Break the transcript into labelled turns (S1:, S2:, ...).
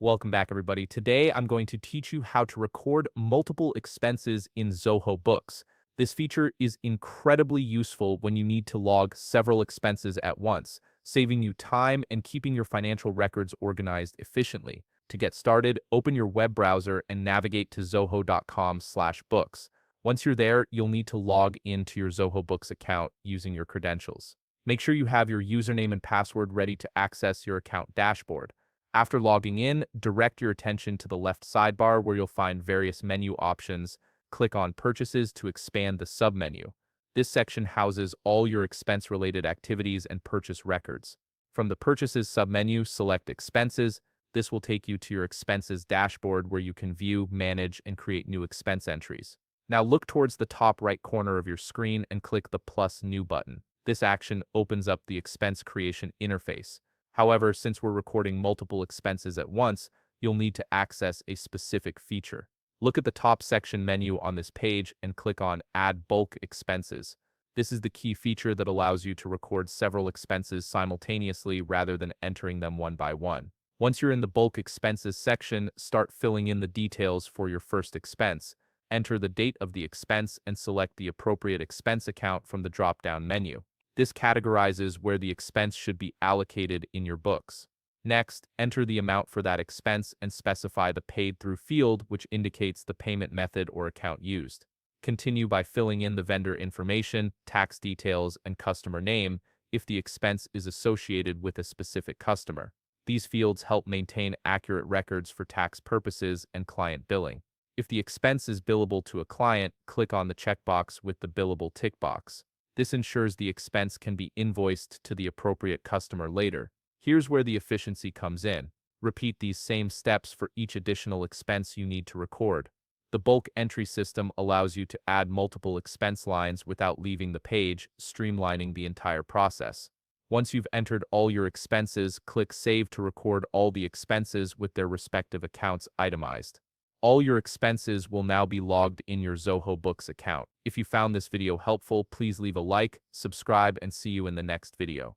S1: Welcome back, everybody. Today, I'm going to teach you how to record multiple expenses in Zoho Books. This feature is incredibly useful when you need to log several expenses at once, saving you time and keeping your financial records organized efficiently. To get started, open your web browser and navigate to zoho.com/books. Once you're there, you'll need to log into your Zoho Books account using your credentials. Make sure you have your username and password ready to access your account dashboard. After logging in, direct your attention to the left sidebar where you'll find various menu options. Click on Purchases to expand the submenu. This section houses all your expense-related activities and purchase records. From the Purchases submenu, select Expenses. This will take you to your expenses dashboard where you can view, manage, and create new expense entries. Now look towards the top right corner of your screen and click the plus New button. This action opens up the expense creation interface. However, since we're recording multiple expenses at once, you'll need to access a specific feature. Look at the top section menu on this page and click on Add Bulk Expenses. This is the key feature that allows you to record several expenses simultaneously rather than entering them one by one. Once you're in the Bulk Expenses section, start filling in the details for your first expense. Enter the date of the expense and select the appropriate expense account from the drop-down menu. This categorizes where the expense should be allocated in your books. Next, enter the amount for that expense and specify the paid through field, which indicates the payment method or account used. Continue by filling in the vendor information, tax details, and customer name if the expense is associated with a specific customer. These fields help maintain accurate records for tax purposes and client billing. If the expense is billable to a client, click on the checkbox with the billable tick box. This ensures the expense can be invoiced to the appropriate customer later. Here's where the efficiency comes in. Repeat these same steps for each additional expense you need to record. The bulk entry system allows you to add multiple expense lines without leaving the page, streamlining the entire process. Once you've entered all your expenses, click Save to record all the expenses with their respective accounts itemized. All your expenses will now be logged in your Zoho Books account. If you found this video helpful, please leave a like, subscribe, and see you in the next video.